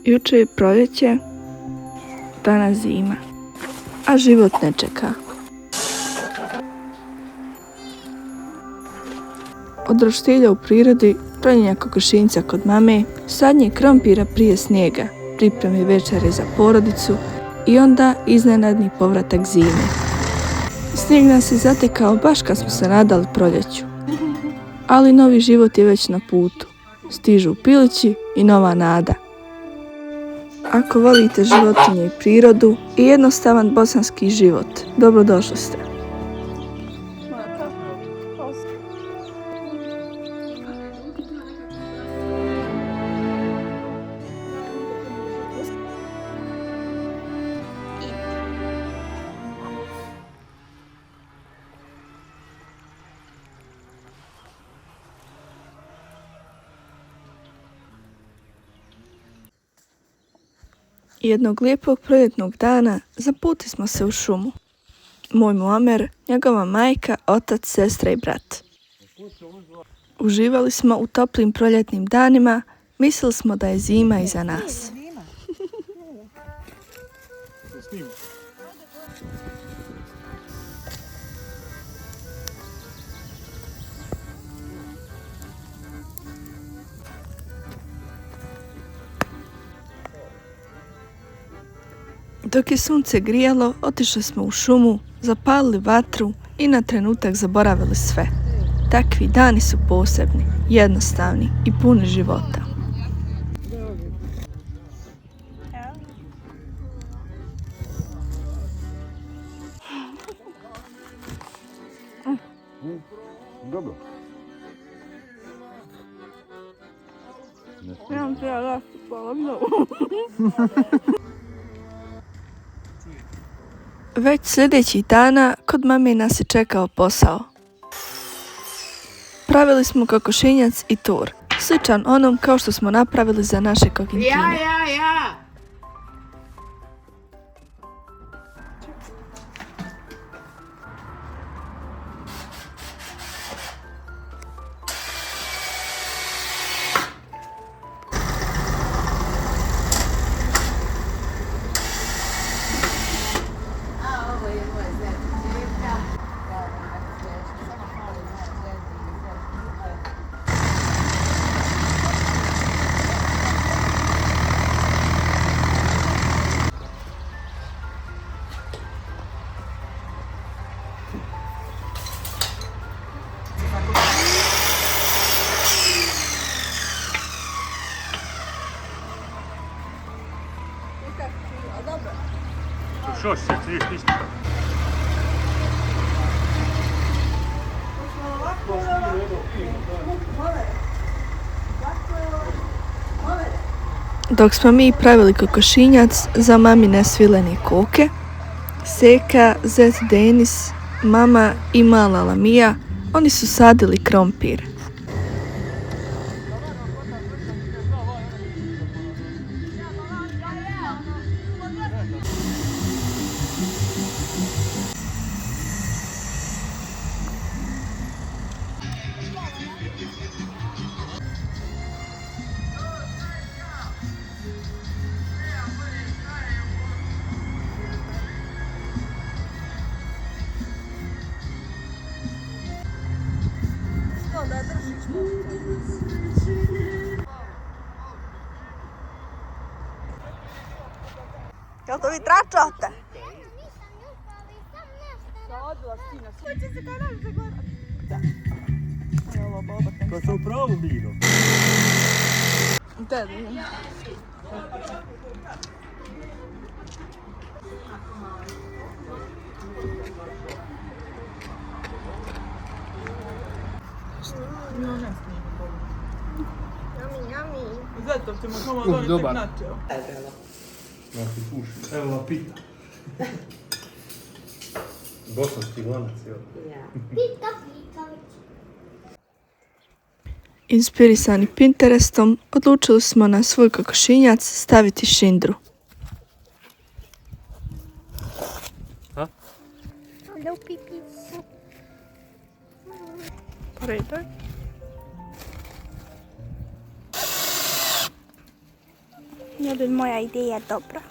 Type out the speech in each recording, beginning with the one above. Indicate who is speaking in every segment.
Speaker 1: Juče je proljeće, danas zima, a život ne čeka. Od roštilja u prirodi, roljenja kokošinjca kod mame, sadnje krompira prije snijega, pripreme večere za porodicu i onda iznenadni povratak zime. Snijeg nas je zatekao baš kad smo se nadali proljeću, ali novi život je već na putu. Stižu pilići i nova nada. Ako volite životinje i prirodu i jednostavan bosanski život, dobrodošli ste. Jednog lijepog proljetnog dana zaputili smo se u šumu. Moj Muamer, njegova majka, otac, sestra i brat. Uživali smo u toplim proljetnim danima, mislili smo da je zima iza nas. Dok je sunce grijalo, otišli smo u šumu, zapalili vatru i na trenutak zaboravili sve. Takvi dani su posebni, jednostavni i puni života.
Speaker 2: Dobro.
Speaker 1: Nemam treba rasti, hvala mnogo. Već sljedećih dana kod mame nas je čekao posao. Pravili smo kokošinjac i tur, sličan onom kao što smo napravili za naše kokintine.
Speaker 3: Ja!
Speaker 2: Що ж, це твій пісня?
Speaker 1: Dok smo mi pravili kokošinjac za mamine svilene koke, Seka, zet Denis, mama i mala Lamija, oni su sadili krompir.
Speaker 3: Jel to vi tračate?
Speaker 2: Ko se u pravu bilo?
Speaker 3: Zato ćemo samo doniti
Speaker 4: dobar.
Speaker 3: načeo.
Speaker 2: Znači, slušaj, evo vam pita. Bosanski lanac, evo.
Speaker 1: Inspirisani Pinterestom, odlučili smo na svoj kokošinjac staviti šindru. Poredaj.
Speaker 4: Ne bi moja ideja dobra.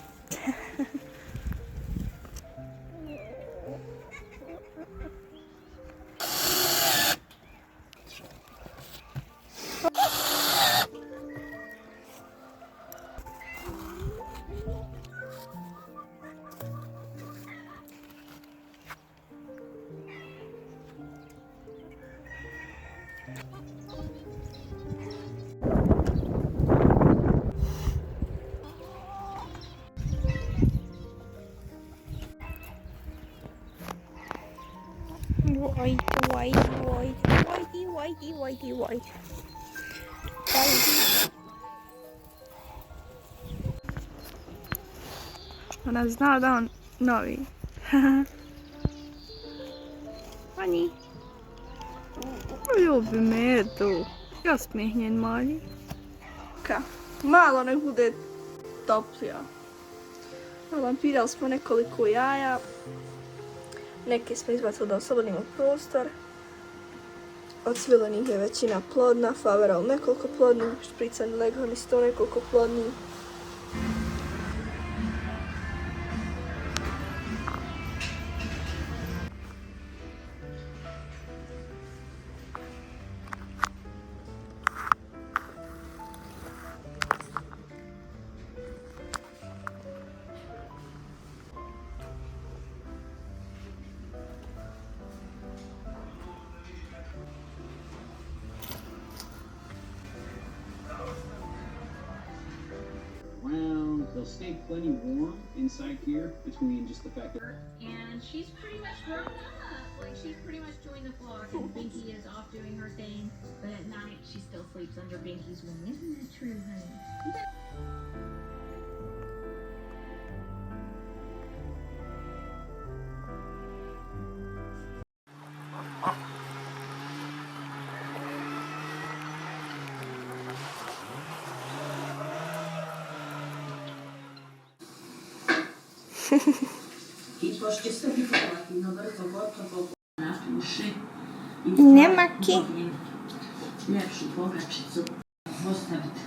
Speaker 4: Vojdi. Ona zna da on novi. Ani. Ljubi medu. Ja smijehnjen mali.
Speaker 1: Ka? Malo nek bude toplija. Lampirali smo nekoliko jaja. Neke smo izbacili da oslobodimo prostor. Od svilenih je većina plodna, faveral nekoliko plodnih, špricani leghorn isto nekoliko plodnih.
Speaker 5: They'll stay plenty warm inside here between just the fact that.
Speaker 6: And she's pretty much grown up. Like, she's pretty much joined the flock, and Binky is off doing her thing. But at night, she still sleeps under Binky's wing. Isn't that true, honey?
Speaker 4: Nema ki.
Speaker 7: Lepšu pogačicu postaviti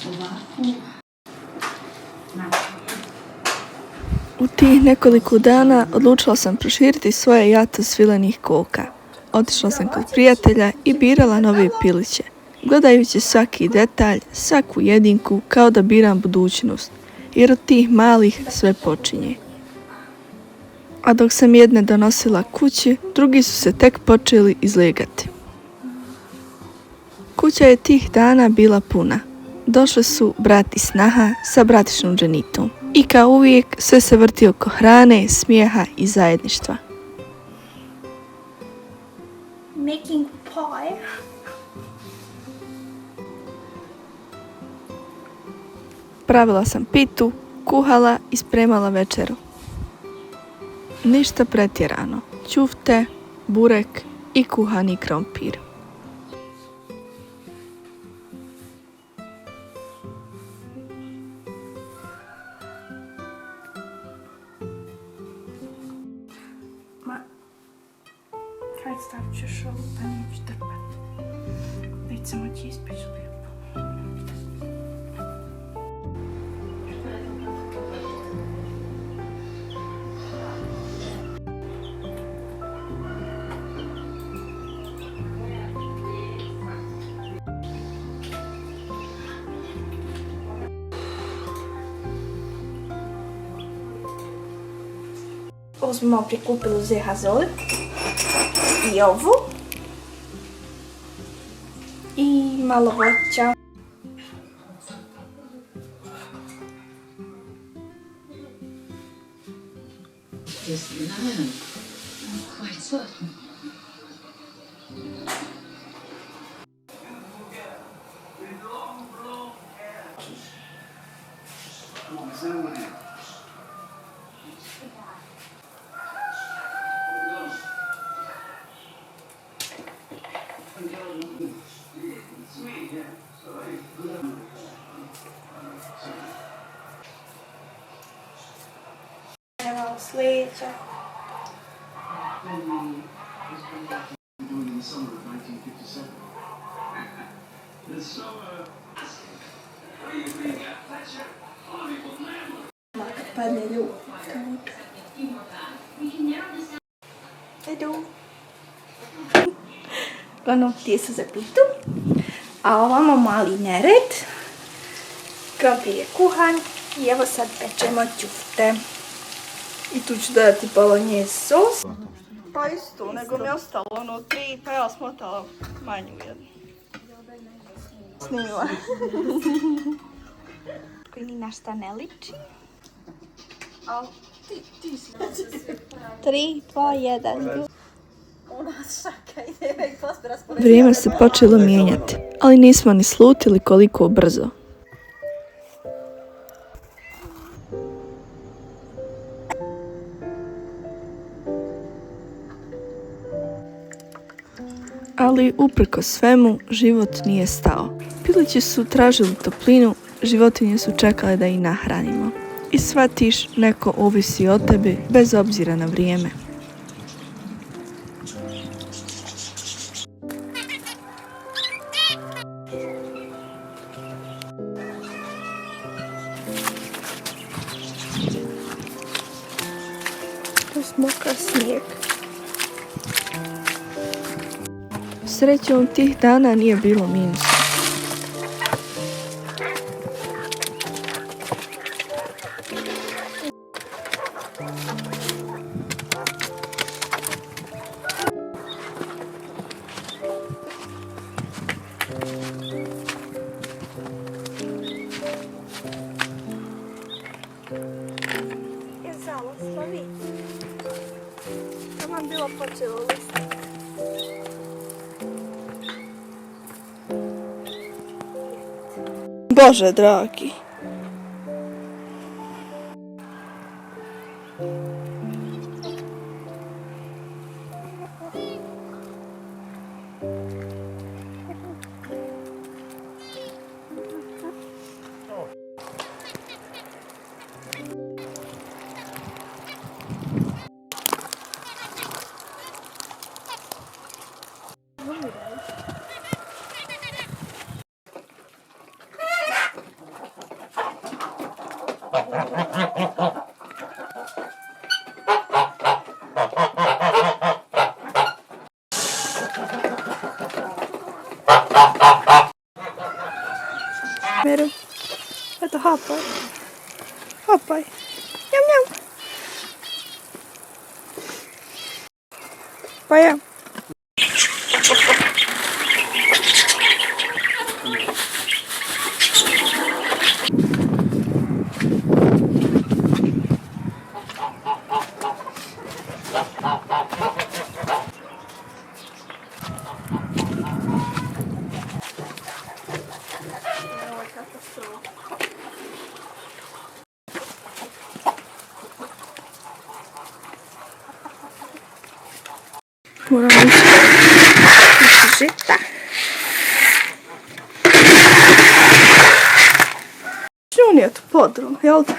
Speaker 7: ovako.
Speaker 1: U tih nekoliko dana odlučila sam proširiti svoje jato svilenih koka. Otišla sam kod prijatelja i birala nove piliće, gledajući svaki detalj, svaku jedinku kao da biram budućnost, jer od tih malih sve počinje. A dok sam jedne donosila kući, drugi su se tek počeli izlegati. Kuća je tih dana bila puna. Došli su brat i snaha sa bratišnom dženitom. I kao uvijek sve se vrti oko hrane, smijeha i zajedništva.
Speaker 4: Making pie.
Speaker 1: Pravila sam pitu, kuhala i spremala večeru. Ništa pretjerano. Ćufte, burek i kuhani krompir.
Speaker 4: Hajde stavit ćeš ovo, pa neću trpati. Već sam oći ispeći lijepo. Ovo smo malo prikupili u zehazoli. I ovu. I malo voća.
Speaker 7: Jesi na mene? Quite certain.
Speaker 4: Evo slijeća.
Speaker 5: In the summer of 1957. The summer. What do you think?
Speaker 1: Padne ljub. Idu. Uglavnom, tije su za pitu. A ovamo mali nered. Krompir je kuhan. I evo sad pečemo ćufte. I tu ću dodati polonjez sos. Pa isto, nego mi je ostalo ono 3, pa ja smotala manju jednu. Snimila. Koji ni na šta ne liči. Al, ti si. 3, 2, 1. Vrijeme se počelo mijenjati, ali nismo ni slutili koliko brzo. Ali uprkos svemu, život nije stao. Pilići su tražili toplinu, životinje su čekale da ih nahranimo. I shvatiš, neko ovisi o tebi bez obzira na vrijeme. To je mokar snijeg. Srećom, tih dana nije bilo minusa. Je zaloslovi. To vam bilo počelo listati. Bože dragi. Meru, eto hapaj. Hapaj. Njam, njam. Pa ja. Moramo ići žita. Što nije to podrum, jel da?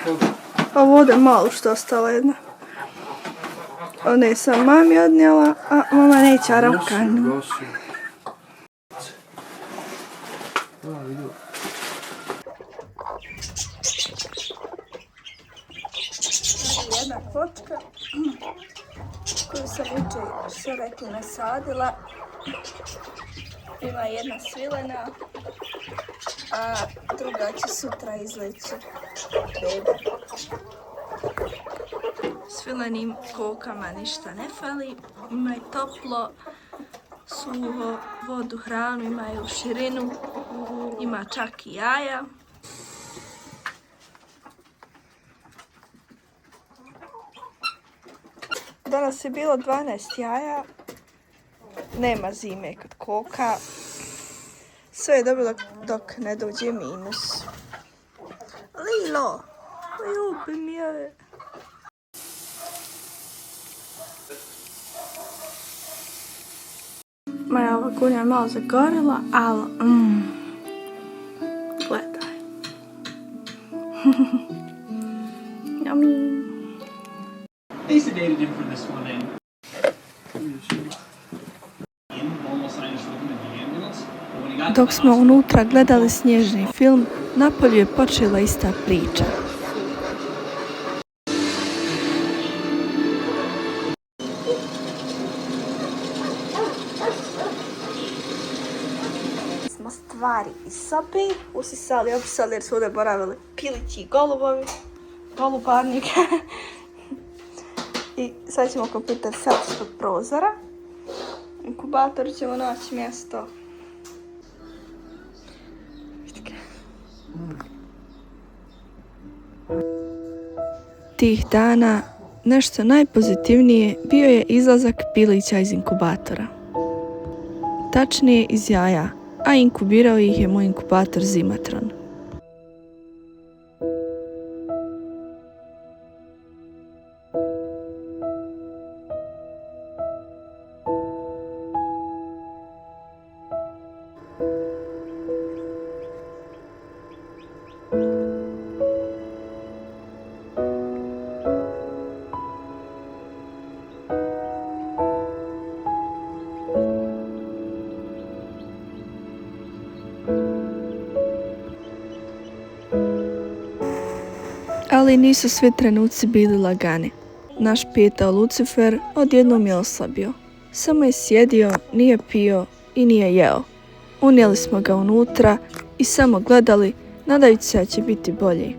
Speaker 1: A ovdje malo što ostala jedna. One sam mami odnijela, a mama neće aravkanu. Jedna kočka koju sam jučer, što rekli, nasadila. Ima jedna svilena, a druga će sutra izleći bebe. Svilenim kokama ništa ne fali, imaju toplo, suho, vodu, hranu, imaju širinu, ima čak i jaja. Danas je bilo 12 jaja, nema zime kod koka, sve je dobro dok ne dođe minus. Lilo, ljubi mi je. Moja ova kunja je malo zagorila, ali gledaj. Yummy.
Speaker 5: They sedated him for this one and normal sinus rhythm in the ambulance. But when he got to
Speaker 1: Dok
Speaker 5: the
Speaker 1: smo
Speaker 5: hospital,
Speaker 1: unutra gledali snježni film, napolju je počela ista priča.
Speaker 3: Smo stvari iz sobe usisali, opisali jer su ovdje boravili pilići i golubovi, golubarnike. I sad ćemo kompjuter sad ispod prozora. Inkubator ćemo naći mjesto.
Speaker 1: Tih dana nešto najpozitivnije bio je izlazak pilića iz inkubatora. Tačnije iz jaja, a inkubirao ih je moj inkubator Zimatron. Ali nisu svi trenuci bili lagani. Naš pijetao Lucifer odjednom je oslabio. Samo je sjedio, nije pio i nije jeo. Unijeli smo ga unutra i samo gledali, nadajući se da će biti bolji.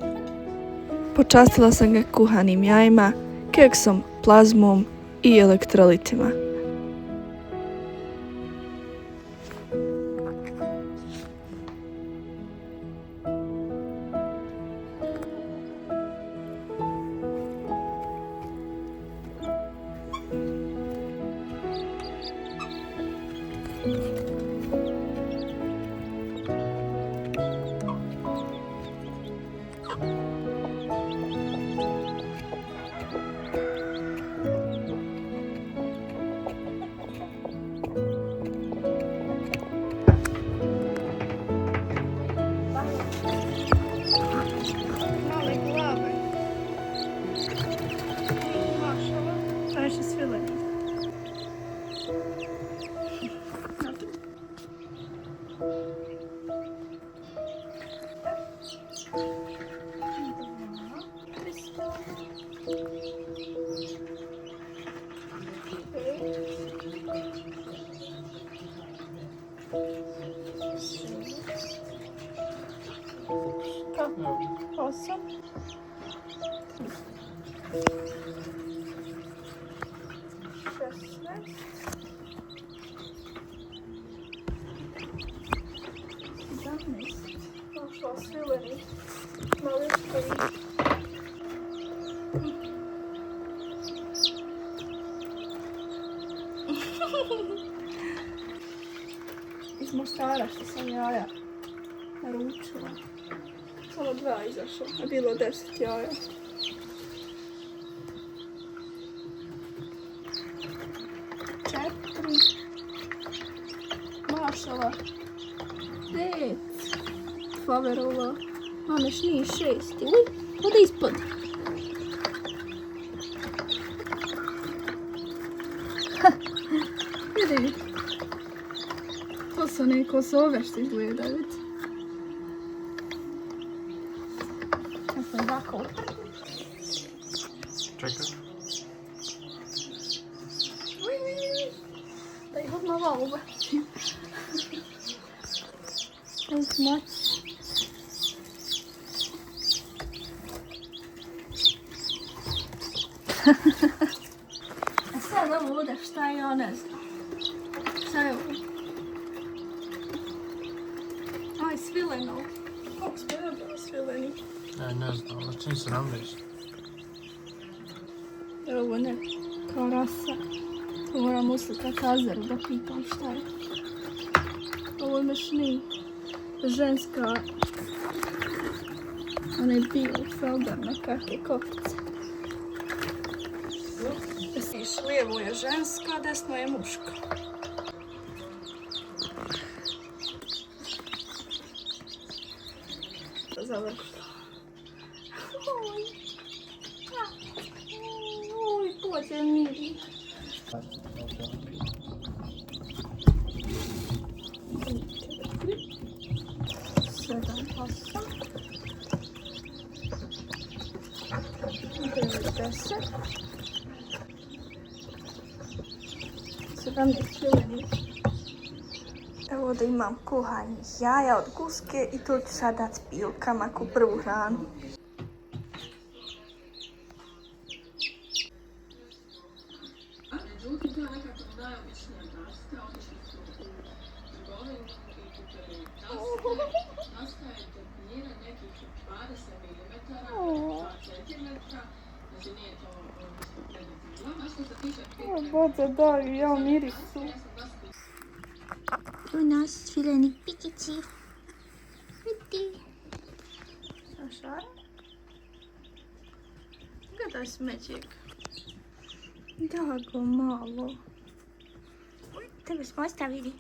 Speaker 1: Počastila sam ga kuhanim jajima, keksom, plazmom i elektrolitima.
Speaker 4: Osam.
Speaker 3: Našla svileni. Mališkovi. Iz Mostara što sam jaja naručila. Samo 2 izašlo, a bilo 10 jaja. Četiri. Mašala. 5. Faverova. Maneš nije 6. Uj, ode ispod. Vidi. To su neko sove što izgleda, vidi. Ja sam ovako.
Speaker 2: Čekaj.
Speaker 3: Da ih odmah ovo ubacim. Uvijek moći. A sad ovo ovdje šta je, ja ne znam. Šta je ovo? Aj, svileno. Koliko smo dobili svileni?
Speaker 2: Ne znam, ali čini se nam već.
Speaker 3: Ovo ne, kao rasa. To moram uslikat Azeru da pitam šta je. Ovo je mešni. Ženska. Ona je bio felderna kakve kopice. Lijevo je ženska, desno je muška. Završila. Oj, pođe miri. Sedam, osam. 10. 17 fileni. Evo ovdje imam kuhanih jaja od guske i to ću sad dati s pilkama kao prvu hranu.
Speaker 8: Međutim, to je nekako najobičnija pasta, otišli su u trgovinu i kupili nastaje debljina nekih 20 mm, 2 cm, znači nije to predobilo. A što se tiče pita,
Speaker 3: Bože, daju, ja mirisu.
Speaker 9: U nas fileni pikici. Vidi.
Speaker 3: Saša? Gledaj smećeg. Da go malo.
Speaker 9: Tebe smo ostavili.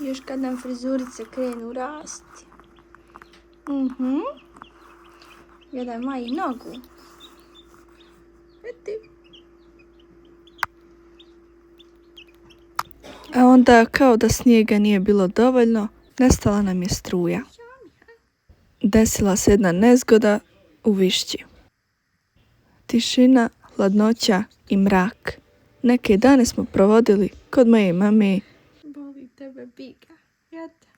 Speaker 3: Još kad nam frizurice krenu rasti. Gledaj Maji nogu. Vidi.
Speaker 1: A onda, kao da snijega nije bilo dovoljno, nestala nam je struja. Desila se jedna nezgoda u Višći. Tišina, hladnoća i mrak. Neke dane smo provodili kod moje mame.
Speaker 3: Boli tebe biga. Jete.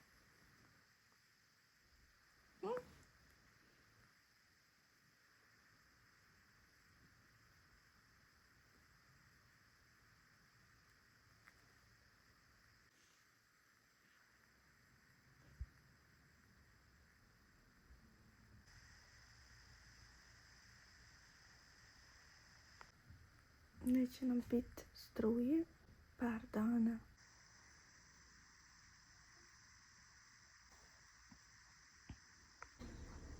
Speaker 3: Neće nam biti struje par dana.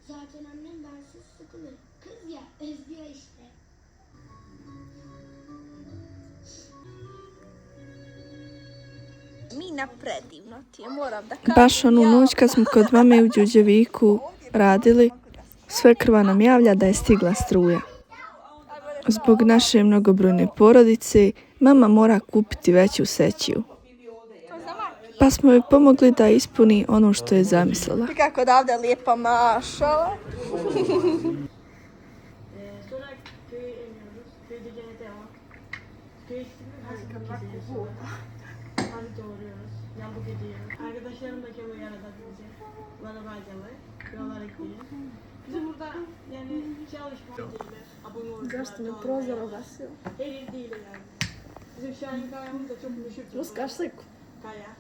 Speaker 9: Zaten annem bensiz sıkılır. Kız ya, özlüyor işte.
Speaker 3: Mina predivno ti je, moram da kažem.
Speaker 1: Baš onu noć kad smo kod mame u Đurđeviku radili, svekrva nam javlja da je stigla struja. Zbog naše mnogobrojne porodice, mama mora kupiti veću sećiju. Pa smo joj pomogli da ispuni ono što je zamislila.
Speaker 3: Kako odavde lijepa mašala.
Speaker 8: arkadaşlarım da kemer yarada bize. Bana bacalar, yollara gidiyor. Bizim burada yani çalışma değiller. Abone olurlar.
Speaker 3: Zašto mi prozor obasio?
Speaker 8: Elit değil yani. Bizim Şahin Kaya'mız da çok meşhur.
Speaker 3: Ruskaš sliku.
Speaker 8: Kaya.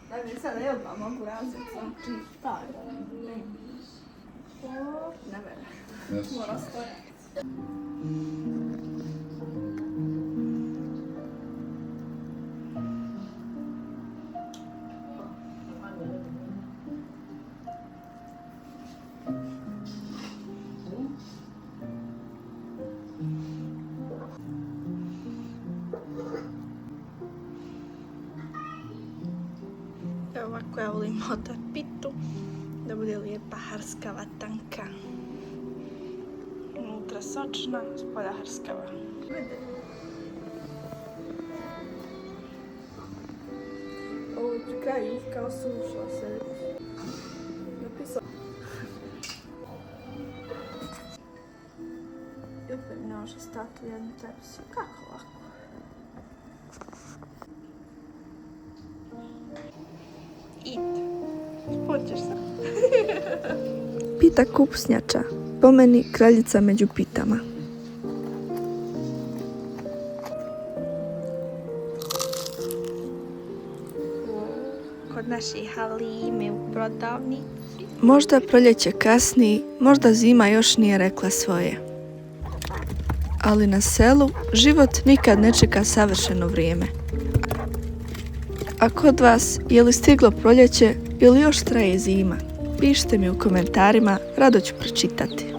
Speaker 3: Da mi sada i odmah mogu razviti sam čista. Ne vele. Mora stojati. Ovako ja volim motat pitu, da bude lijepa, hrskava, tanka. Unutra sočna, spolja hrskava. Ovo je pri kraju kao sušla se. Napisao. I opet mi ne može stati u jednu tepsiju. Kako lako? Hoćeš se?
Speaker 1: Pita kupsnjača, po meni kraljica među pitama.
Speaker 3: Kod naše Halime u prodavnici.
Speaker 1: Možda proljeće kasni, možda zima još nije rekla svoje. Ali na selu život nikad ne čeka savršeno vrijeme. A kod vas, je li stiglo proljeće ili još traje zima? Pišite mi u komentarima, rado ću pročitati.